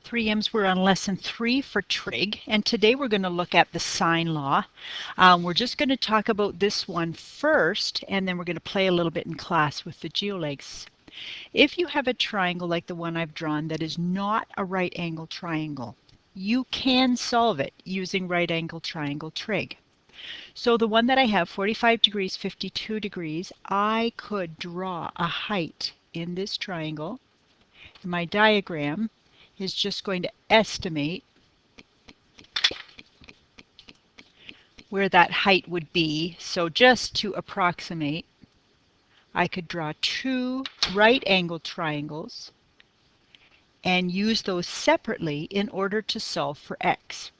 3Ms, we're on lesson 3 for trig, and today we're going to look at the sine law. We're just going to talk about this one first, and then we're going to play a little bit in class with the geolegs. If you have a triangle like the one I've drawn that is not a right angle triangle, you can solve it using right angle triangle trig. So the one that I have, 45 degrees, 52 degrees, I could draw a height in this triangle. My diagram is just going to estimate where that height would be. So just to approximate, I could draw two right angled triangles and use those separately in order to solve for x.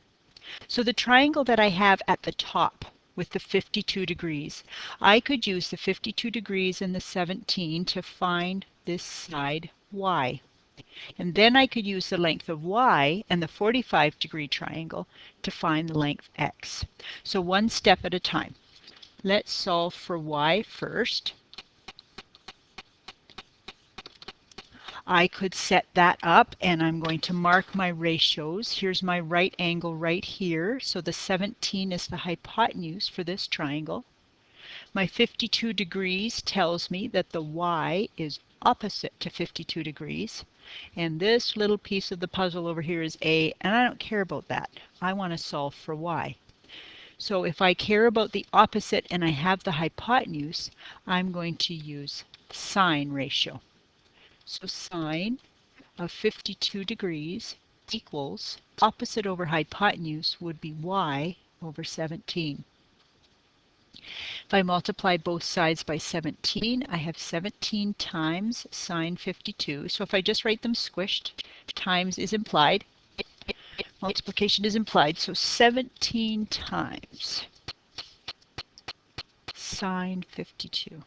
So the triangle that I have at the top with the 52 degrees, I could use the 52 degrees and the 17 to find this side y. And then I could use the length of y and the 45-degree triangle to find the length x. So one step at a time. Let's solve for y first. I could set that up, and I'm going to mark my ratios. Here's my right angle right here. So the 17 is the hypotenuse for this triangle. My 52 degrees tells me that the y is opposite to 52 degrees. And this little piece of the puzzle over here is a, and I don't care about that. I want to solve for y. So if I care about the opposite and I have the hypotenuse, I'm going to use sine ratio. So sine of 52 degrees equals opposite over hypotenuse would be y over 17. If I multiply both sides by 17, I have 17 times sine 52. So if I just write them squished, times is implied, multiplication is implied. So 17 times sine 52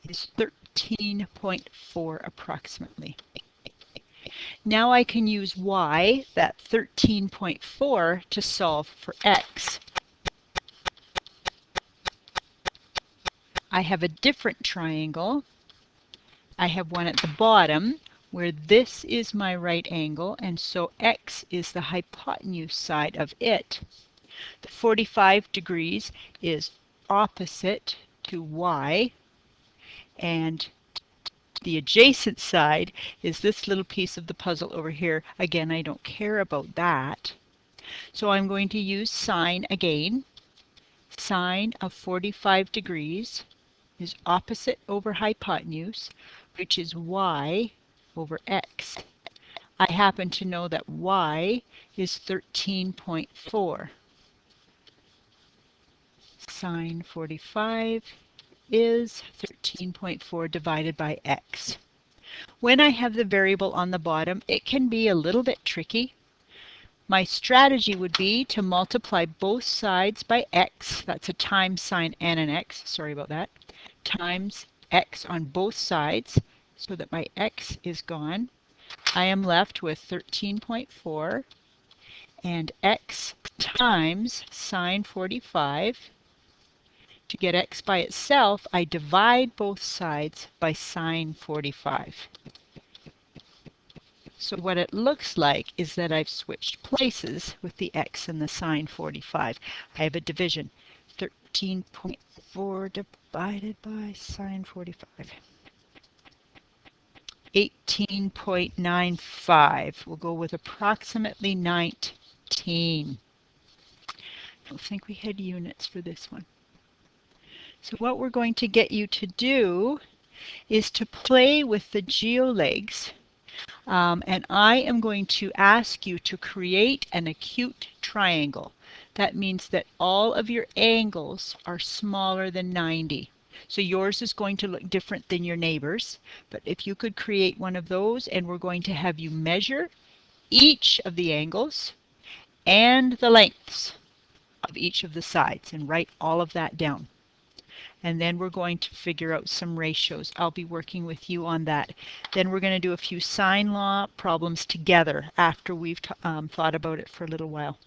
is 13.4 approximately. Now I can use y, that 13.4, to solve for x. I have a different triangle. I have one at the bottom where this is my right angle, and so x is the hypotenuse side of it. The 45 degrees is opposite to y, and the adjacent side is this little piece of the puzzle over here. Again, I don't care about that. So I'm going to use sine again. Sine of 45 degrees is opposite over hypotenuse, which is y over x. I happen to know that y is 13.4. Sine 45 is 13.4 divided by x. When I have the variable on the bottom, it can be a little bit tricky. My strategy would be to multiply both sides by x. That's a times sign and an x. Sorry about that. Times x on both sides so that my x is gone. I am left with 13.4 and x times sine 45. To get x by itself, I divide both sides by sine 45. So what it looks like is that I've switched places with the x and the sine 45. I have a division. 13.4 divided by sine 45. 18.95. We'll go with approximately 19. I don't think we had units for this one. So what we're going to get you to do is to play with the geolegs. And I am going to ask you to create an acute triangle. That means that all of your angles are smaller than 90. So yours is going to look different than your neighbor's. But if you could create one of those, and we're going to have you measure each of the angles and the lengths of each of the sides and write all of that down. And then we're going to figure out some ratios. I'll be working with you on that. Then we're going to do a few sine law problems together after we've thought about it for a little while.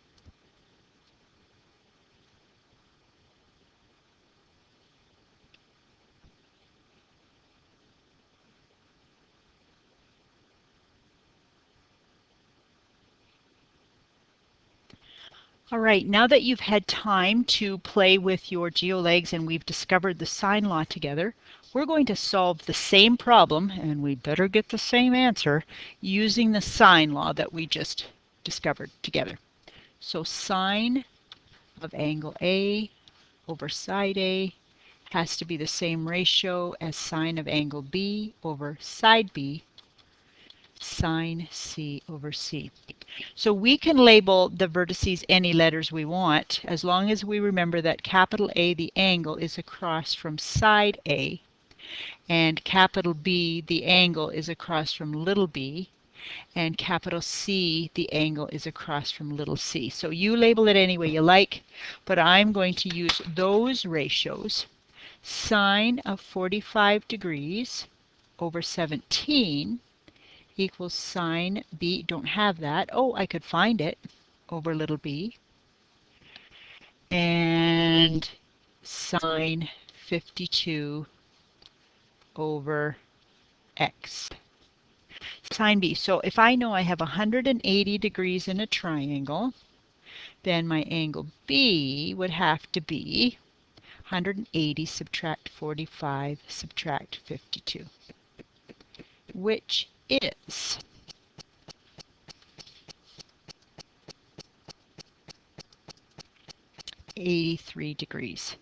All right, now that you've had time to play with your geolegs and we've discovered the sine law together, we're going to solve the same problem, and we better get the same answer, using the sine law that we just discovered together. So sine of angle A over side A has to be the same ratio as sine of angle B over side B, sine C over C. So we can label the vertices any letters we want, as long as we remember that capital A, the angle, is across from side A, and capital B, the angle, is across from little b, and capital C, the angle, is across from little c. So you label it any way you like, but I'm going to use those ratios. Sine of 45 degrees over 17 equals sine b, don't have that, oh, I could find it, over little b, and sine 52 over x. Sine b. So if I know I have 180 degrees in a triangle, then my angle B would have to be 180 subtract 45 subtract 52, which is 83 degrees.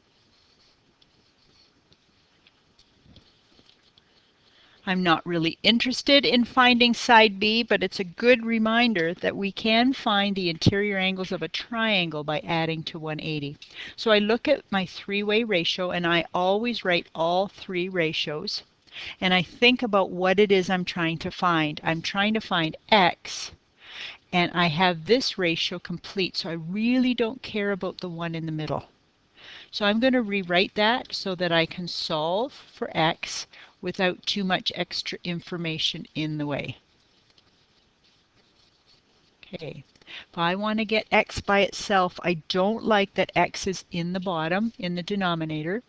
I'm not really interested in finding side B, but it's a good reminder that we can find the interior angles of a triangle by adding to 180. So I look at my three-way ratio, and I always write all three ratios, and I think about what it is I'm trying to find. I'm trying to find x, and I have this ratio complete, so I really don't care about the one in the middle. So I'm going to rewrite that so that I can solve for x without too much extra information in the way. Okay, if I want to get x by itself, I don't like that x is in the bottom, in the denominator.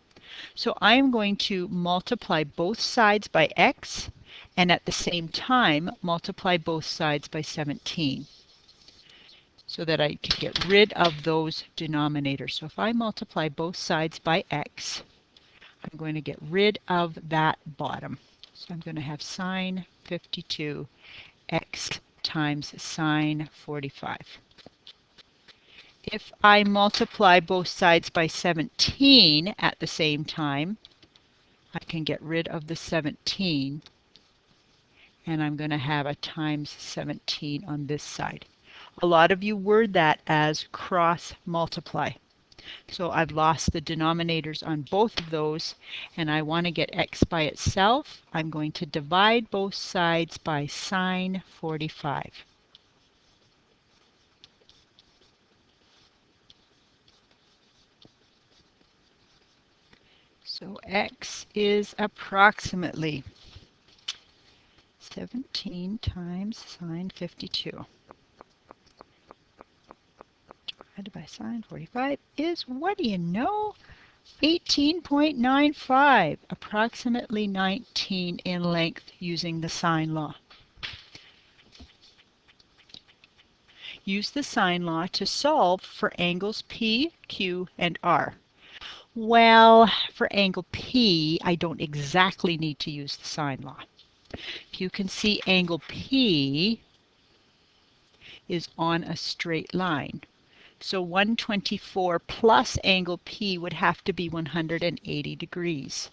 So I am going to multiply both sides by x, and at the same time multiply both sides by 17, so that I can get rid of those denominators. So if I multiply both sides by x, I'm going to get rid of that bottom. So I'm going to have sine 52 x times sine 45. If I multiply both sides by 17 at the same time, I can get rid of the 17, and I'm going to have a times 17 on this side. A lot of you word that as cross multiply. So I've lost the denominators on both of those, and I want to get x by itself. I'm going to divide both sides by sine 45. So x is approximately 17 times sine 52 divided by sine 45 is, what do you know, 18.95, approximately 19 in length using the sine law. Use the sine law to solve for angles P, Q, and R. Well, for angle P, I don't exactly need to use the sine law. You can see angle P is on a straight line. So 124 plus angle P would have to be 180 degrees,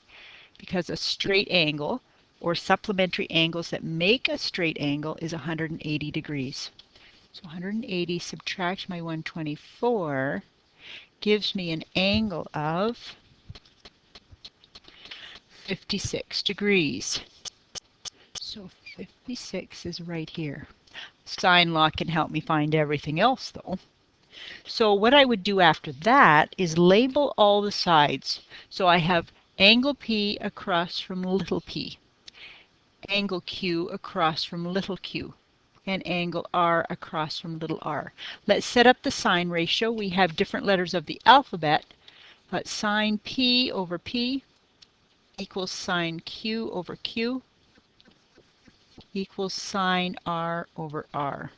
because a straight angle, or supplementary angles that make a straight angle, is 180 degrees. So 180 subtract my 124 gives me an angle of 56 degrees. So 56 is right here. Sine law can help me find everything else though. So what I would do after that is label all the sides. So I have angle P across from little p, angle Q across from little q, and angle R across from little r. Let's set up the sine ratio. We have different letters of the alphabet, but sine P over P equals sine Q over Q equals sine R over R.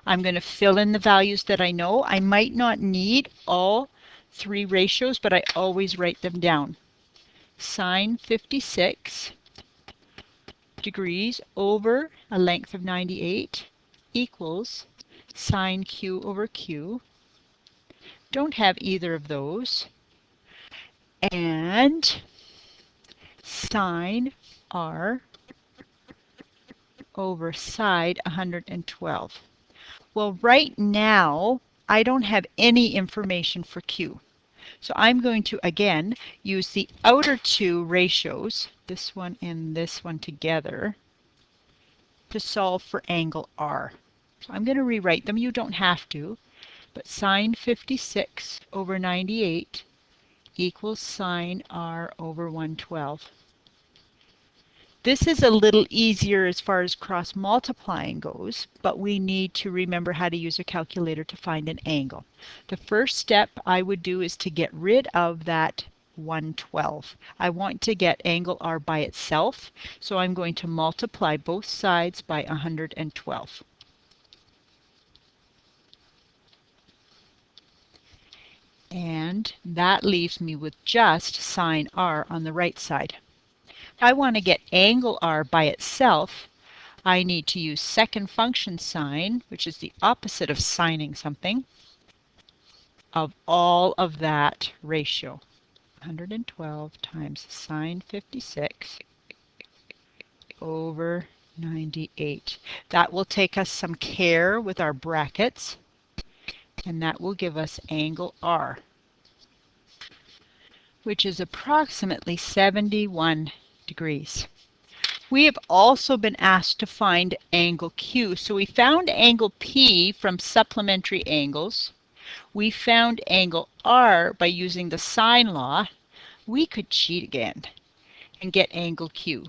I'm going to fill in the values that I know. I might not need all three ratios, but I always write them down. Sine 56 degrees over a length of 98 equals sine q over q. Don't have either of those. And sine r over side 112. Well, right now, I don't have any information for q. So I'm going to, again, use the outer two ratios, this one and this one together, to solve for angle r. So I'm going to rewrite them. You don't have to. But sine 56 over 98 equals sine r over 112. This is a little easier as far as cross multiplying goes, but we need to remember how to use a calculator to find an angle. The first step I would do is to get rid of that 112. I want to get angle r by itself, so I'm going to multiply both sides by 112. And that leaves me with just sine r on the right side. If I want to get angle r by itself, I need to use second function sine, which is the opposite of sining something, of all of that ratio. 112 times sine 56 over 98. That will take us some care with our brackets, and that will give us angle r, which is approximately 71 degrees. We have also been asked to find angle Q. So we found angle P from supplementary angles. We found angle R by using the sine law. We could cheat again and get angle Q.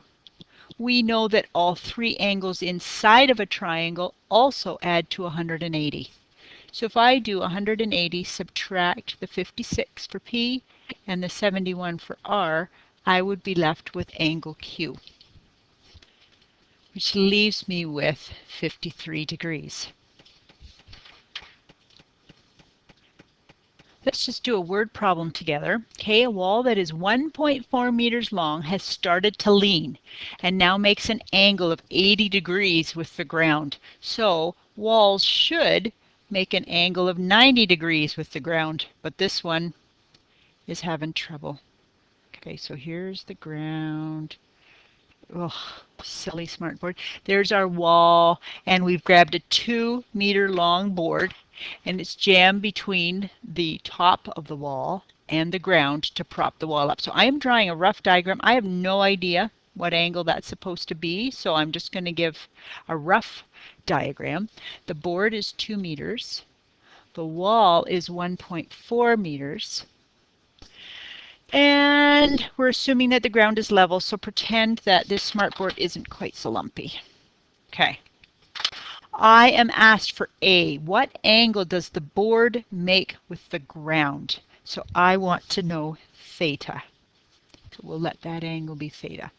We know that all three angles inside of a triangle also add to 180. So if I do 180, subtract the 56 for P and the 71 for R, I would be left with angle Q, which leaves me with 53 degrees. Let's just do a word problem together. Okay, a wall that is 1.4 meters long has started to lean and now makes an angle of 80 degrees with the ground. So walls should make an angle of 90 degrees with the ground, but this one is having trouble. Okay, so here's the ground. Oh, silly smartboard. There's our wall, and we've grabbed a 2-meter long board, and it's jammed between the top of the wall and the ground to prop the wall up. So I am drawing a rough diagram. I have no idea what angle that's supposed to be, so I'm just going to give a rough diagram. The board is 2 meters. The wall is 1.4 meters. And we're assuming that the ground is level, so pretend that this smartboard isn't quite so lumpy. Okay. I am asked for A. What angle does the board make with the ground? So I want to know theta. So we'll let that angle be theta.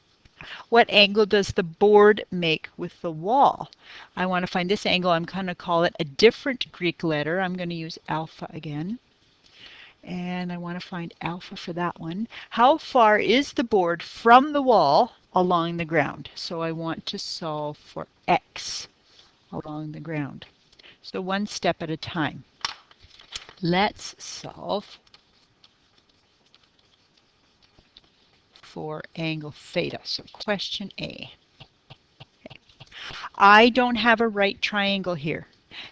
What angle does the board make with the wall? I want to find this angle. I'm going to call it a different Greek letter. I'm going to use alpha again. And I want to find alpha for that one. How far is the board from the wall along the ground? So I want to solve for x along the ground. So one step at a time. Let's solve for angle theta. So question A. I don't have a right triangle here,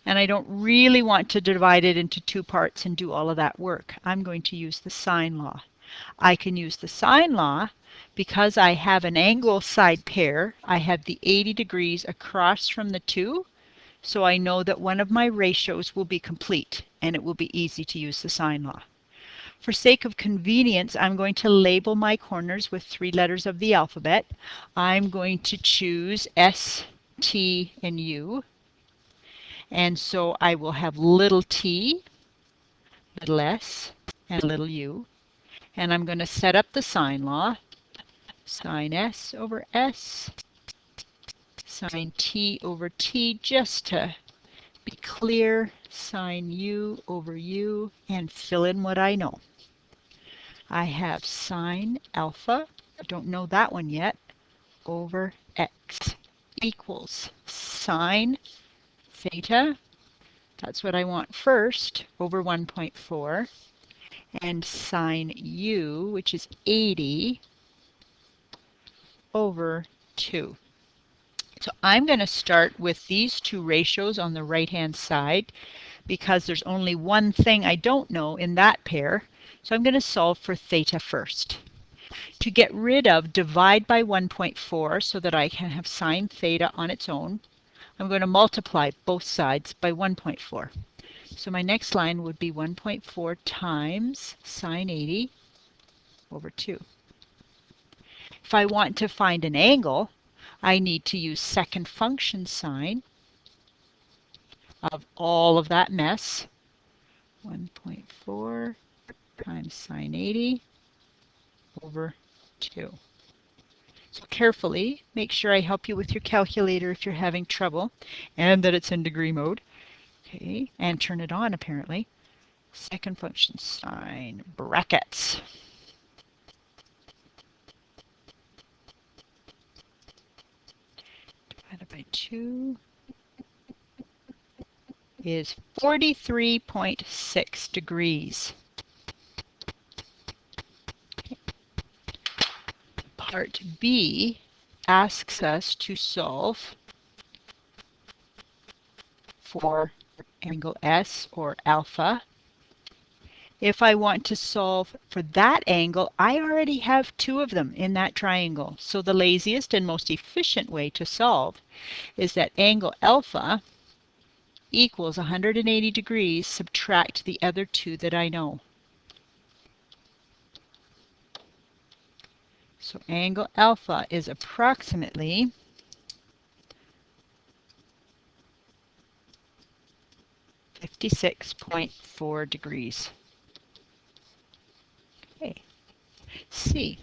and I don't really want to divide it into two parts and do all of that work. I'm going to use the sine law. I can use the sine law because I have an angle side pair. I have the 80 degrees across from the two, so I know that one of my ratios will be complete, and it will be easy to use the sine law. For sake of convenience, I'm going to label my corners with 3 letters of the alphabet. I'm going to choose S, T, and U. And so I will have little t, little s, and little u. And I'm going to set up the sine law. Sine s over s, sine t over t, just to be clear, sine u over u, and fill in what I know. I have sine alpha, I don't know that one yet, over x equals sine theta, that's what I want first, over 1.4, and sine u, which is 80, over 2. So I'm going to start with these two ratios on the right-hand side because there's only one thing I don't know in that pair. So I'm going to solve for theta first. To get rid of divide by 1.4 so that I can have sine theta on its own, I'm going to multiply both sides by 1.4. So my next line would be 1.4 times sine 80 over 2. If I want to find an angle, I need to use second function sine of all of that mess. 1.4 times sine 80 over 2. So carefully make sure I help you with your calculator if you're having trouble and that it's in degree mode. Okay, and turn it on apparently. Second function sine brackets. Divided by 2 is 43.6 degrees. Okay. Part B asks us to solve for angle S or alpha. If I want to solve for that angle, I already have two of them in that triangle. So the laziest and most efficient way to solve is that angle alpha equals 180 degrees, subtract the other two that I know. So angle alpha is approximately 56.4 degrees. Okay. C.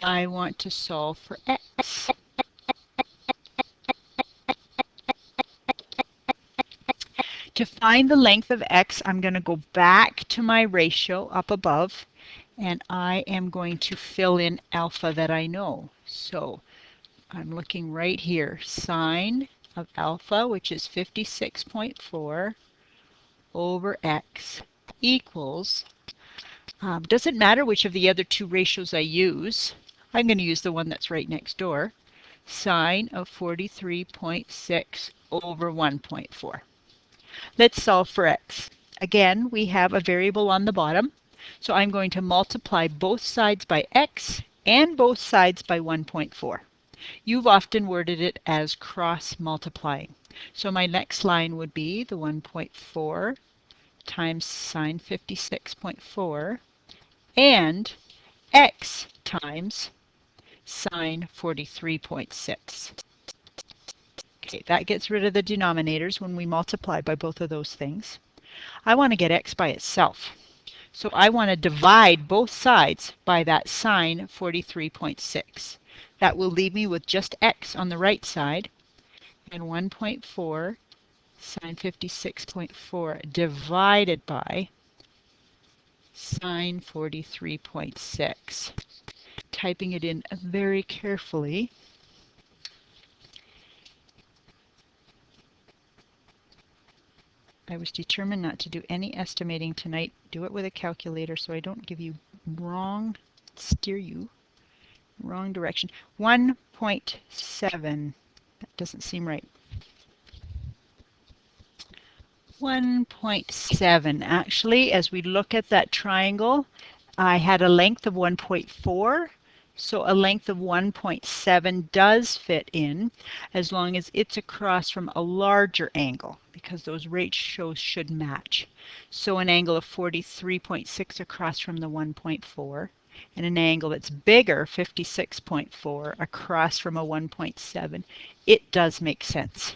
I want to solve for x. To find the length of x, I'm going to go back to my ratio up above, and I am going to fill in alpha that I know. So I'm looking right here, sine of alpha, which is 56.4 over x equals, doesn't matter which of the other two ratios I use. I'm going to use the one that's right next door, sine of 43.6 over 1.4. Let's solve for x. Again, we have a variable on the bottom, so I'm going to multiply both sides by x and both sides by 1.4. You've often worded it as cross multiplying. So my next line would be the 1.4 times sine 56.4 and x times sine 43.6. Okay, that gets rid of the denominators when we multiply by both of those things. I want to get x by itself. So I want to divide both sides by that sine 43.6. That will leave me with just x on the right side, and 1.4 sine 56.4 divided by sine 43.6. Typing it in very carefully. I was determined not to do any estimating tonight. Do it with a calculator so I don't give you steer you wrong direction. 1.7. That doesn't seem right. 1.7. Actually, as we look at that triangle, I had a length of 1.4. So a length of 1.7 does fit in as long as it's across from a larger angle because those ratios should match. So an angle of 43.6 across from the 1.4 and an angle that's bigger, 56.4, across from a 1.7, it does make sense.